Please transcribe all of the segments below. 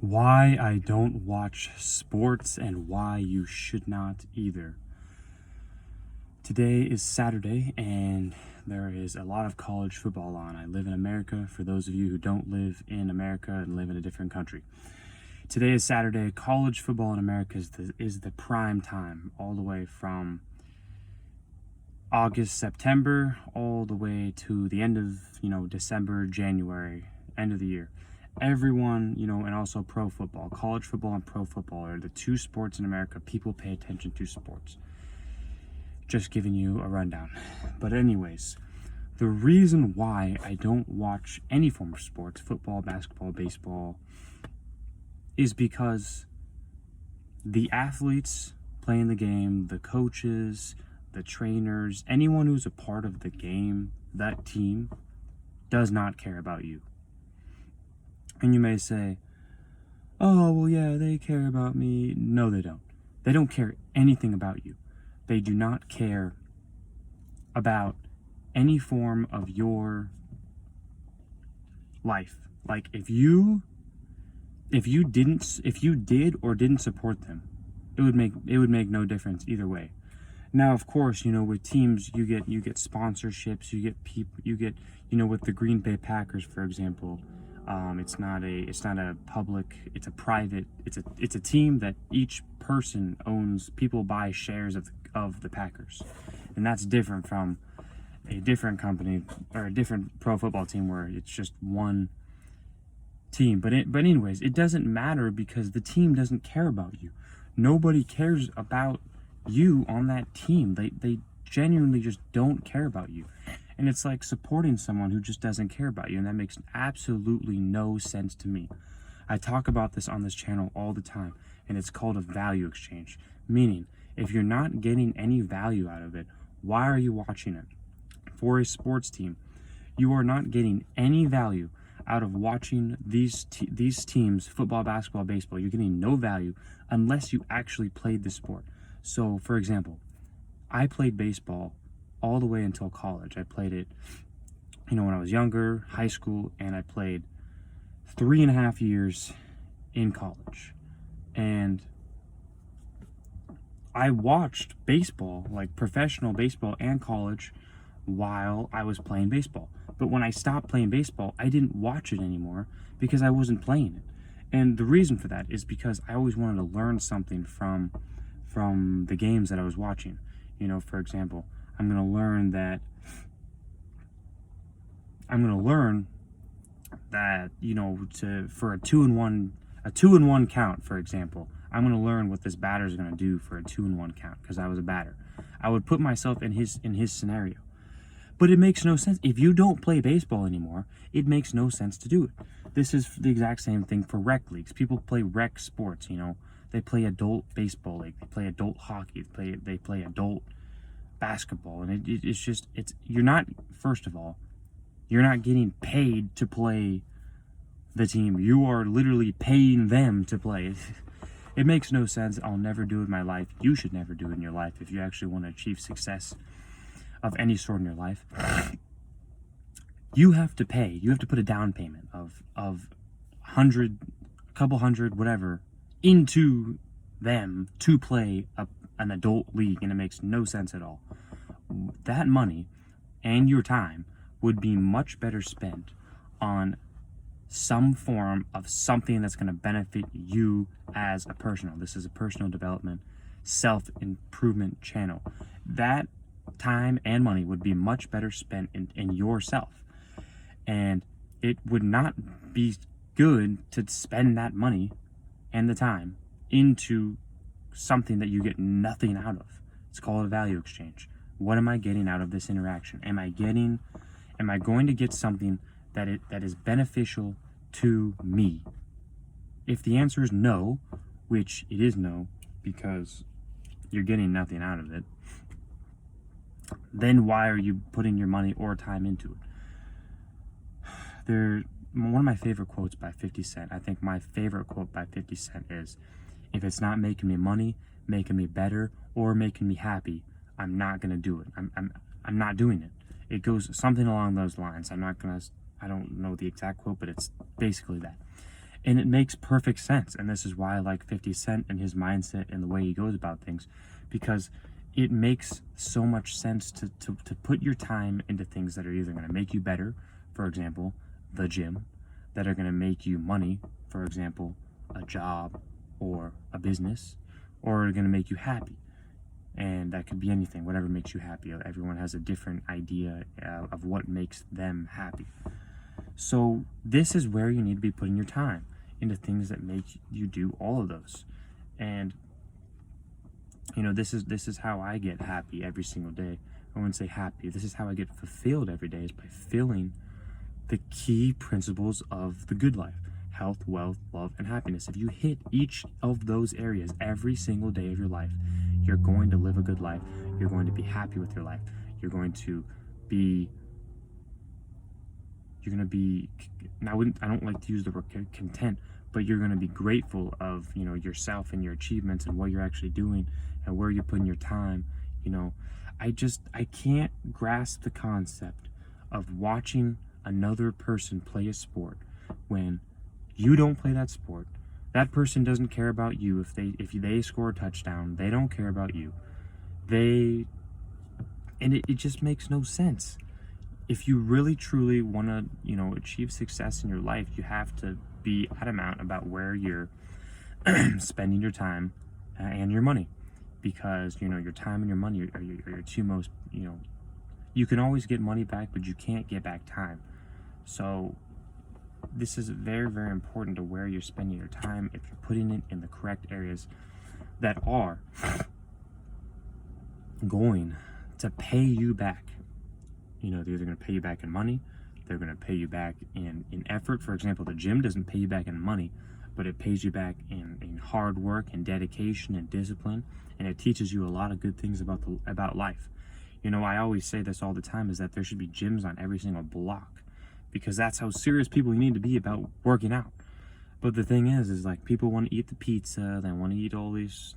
Why I don't watch sports and why you should not either. Today is Saturday and there is a lot of college football on. I live in America, for those of you who don't live in America and live in a different country. Today is Saturday. College football in America is the prime time, all the way from August, September, all the way to the end of, December, January, end of the year. Everyone, and also pro football, college football and pro football are the two sports in America people pay attention to sports. Just giving you a rundown. But anyways, the reason why I don't watch any form of sports, football, basketball, baseball, is because the athletes playing the game, the coaches, the trainers, anyone who's a part of the game, that team, does not care about you. And you may say, oh, well, yeah, they care about me. No, they don't. They don't care anything about you. They do not care about any form of your life. Like if you did or didn't support them, it would make no difference either way. Now, of course, with teams, you get sponsorships, you get people, with the Green Bay Packers, for example. It's not a public, it's a private, it's a team that each person owns. People buy shares of the Packers, and that's different from a different company or a different pro football team where it's just one team. But anyways, it doesn't matter because the team doesn't care about you. Nobody cares about you on that team. They genuinely just don't care about you. And it's like supporting someone who just doesn't care about you, and that makes absolutely no sense to me. I talk about this on this channel all the time, and it's called a value exchange. Meaning, if you're not getting any value out of it, why are you watching it? For a sports team, you are not getting any value out of watching these teams, football, basketball, baseball. You're getting no value unless you actually played the sport. So, for example, I played baseball all the way until college. I played it, when I was younger, high school, and I played 3.5 years in college. And I watched baseball, like professional baseball and college, while I was playing baseball. But when I stopped playing baseball, I didn't watch it anymore because I wasn't playing it. And the reason for that is because I always wanted to learn something from the games that I was watching. For example, I'm going to learn that for a 2-and-1 count, for example, I'm going to learn what this batter is going to do for a 2-and-1 count because I was a batter. I would put myself in his scenario. But it makes no sense. If you don't play baseball anymore, it makes no sense to do it. This is the exact same thing for rec leagues. People play rec sports, They play adult baseball league. They play adult hockey. They play adult basketball. And you're not, first of all, you're not getting paid to play the team. You are literally paying them to play. It makes no sense. I'll never do it in my life. You should never do it in your life if you actually want to achieve success of any sort in your life. You have to pay. You have to put a down payment of a couple hundred, whatever, into them to play an adult league, and it makes no sense at all. That money and your time would be much better spent on some form of something that's going to benefit you as a person. This is a personal development, self-improvement channel. That time and money would be much better spent in yourself. And it would not be good to spend that money and the time into something that you get nothing out of. It's called a value exchange. What am I getting out of this interaction? Am I going to get something that is beneficial to me? If the answer is no, which it is no, because you're getting nothing out of it, then why are you putting your money or time into it? One of my favorite quotes by 50 Cent, I think my favorite quote by 50 Cent is, if it's not making me money, making me better, or making me happy, I'm not going to do it. I'm not doing it. It goes something along those lines. I don't know the exact quote, but it's basically that. And it makes perfect sense. And this is why I like 50 Cent and his mindset and the way he goes about things, because it makes so much sense to put your time into things that are either going to make you better, for example, the gym, that are going to make you money, for example, a job or a business, or are going to make you happy. And that could be anything, whatever makes you happy. Everyone has a different idea of what makes them happy. So this is where you need to be putting your time, into things that make you do all of those. And this is how I get happy every single day. I wouldn't say happy. This is how I get fulfilled every day, is by filling the key principles of the good life: health, wealth, love, and happiness. If you hit each of those areas every single day of your life, you're going to live a good life. You're going to be happy with your life. You're going to be, I don't like to use the word content, but you're going to be grateful of, yourself and your achievements and what you're actually doing and where you're putting your time. I can't grasp the concept of watching another person play a sport when you don't play that sport. That person doesn't care about you. If they score a touchdown, they don't care about you. It just makes no sense. If you really truly want to, achieve success in your life, you have to be adamant about where you're spending your time and your money, because your time and your money are your two most, you can always get money back, but you can't get back time. So this is very, very important to where you're spending your time, if you're putting it in the correct areas that are going to pay you back. They're either going to pay you back in money, they're going to pay you back in effort. For example, the gym doesn't pay you back in money, but it pays you back in hard work and dedication and discipline, and it teaches you a lot of good things about life. I always say this all the time, is that there should be gyms on every single block, because that's how serious people need to be about working out. But the thing is like, people want to eat the pizza, they want to eat all these,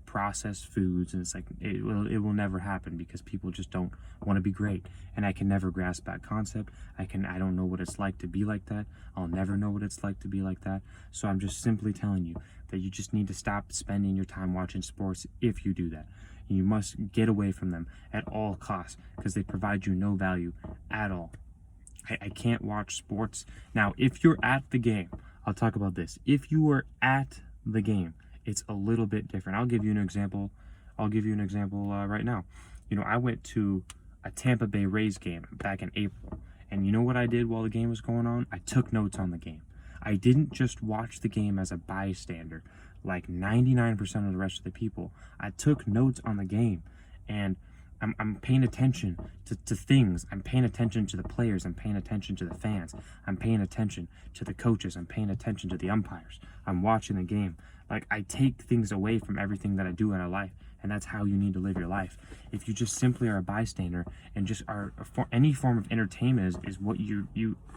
processed foods, and it's like, it will never happen, because people just don't want to be great. And I can never grasp that concept. I don't know what it's like to be like that. I'll never know what it's like to be like that. So I'm just simply telling you that you just need to stop spending your time watching sports. If you do that, you must get away from them at all costs, because they provide you no value at all. I can't watch sports. Now, if you're at the game, I'll talk about this. If you are at the game, it's a little bit different. I'll give you an example right now. I went to a Tampa Bay Rays game back in April, and you know what I did while the game was going on? I took notes on the game. I didn't just watch the game as a bystander like 99% of the rest of the people. I took notes on the game, and I'm paying attention to things. I'm paying attention to the players. I'm paying attention to the fans. I'm paying attention to the coaches. I'm paying attention to the umpires. I'm watching the game. Like, I take things away from everything that I do in our life, and that's how you need to live your life. If you just simply are a bystander and just are any form of entertainment is what you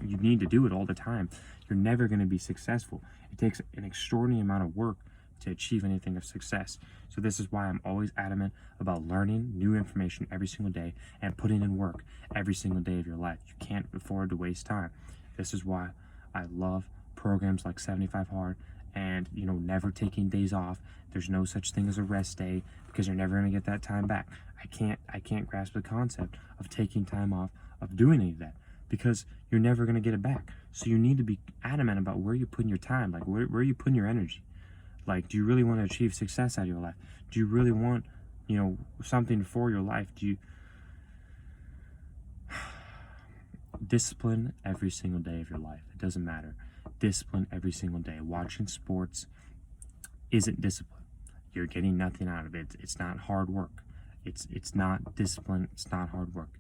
need to do it all the time, you're never going to be successful. It takes an extraordinary amount of work to achieve anything of success. So this is why I'm always adamant about learning new information every single day and putting in work every single day of your life. You can't afford to waste time. This is why I love programs like 75 Hard and never taking days off. There's no such thing as a rest day, because you're never going to get that time back. I can't grasp the concept of taking time off, of doing any of that, because you're never going to get it back. So you need to be adamant about where you're putting your time, like where are you putting your energy. Like, do you really want to achieve success out of your life? Do you really want, something for your life? Do you discipline every single day of your life? It doesn't matter. Discipline every single day. Watching sports isn't discipline. You're getting nothing out of it. It's not hard work. It's not discipline. It's not hard work.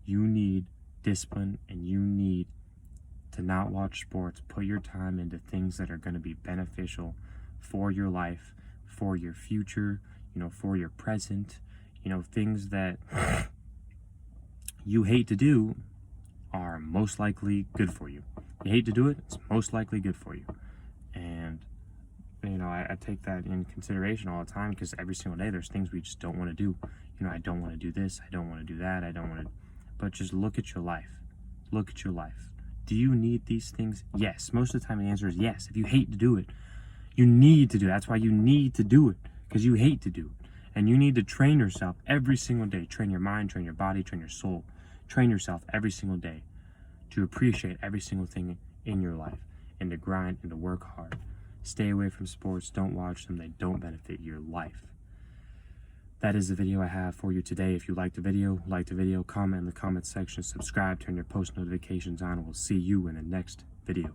You need discipline, and you need to not watch sports. Put your time into things that are going to be beneficial for your life, for your future, for your present, things that you hate to do are most likely good for you. You hate to do it, it's most likely good for you. And, I take that in consideration all the time, because every single day there's things we just don't want to do. I don't want to do this, I don't want to do that, but just look at your life. Look at your life. Do you need these things? Yes. Most of the time the answer is yes. If you hate to do it, you need to do it. That's why you need to do it, because you hate to do it. And you need to train yourself every single day. Train your mind, train your body, train your soul. Train yourself every single day to appreciate every single thing in your life and to grind and to work hard. Stay away from sports. Don't watch them. They don't benefit your life. That is the video I have for you today. If you liked the video, comment in the comment section, subscribe, turn your post notifications on, and we'll see you in the next video.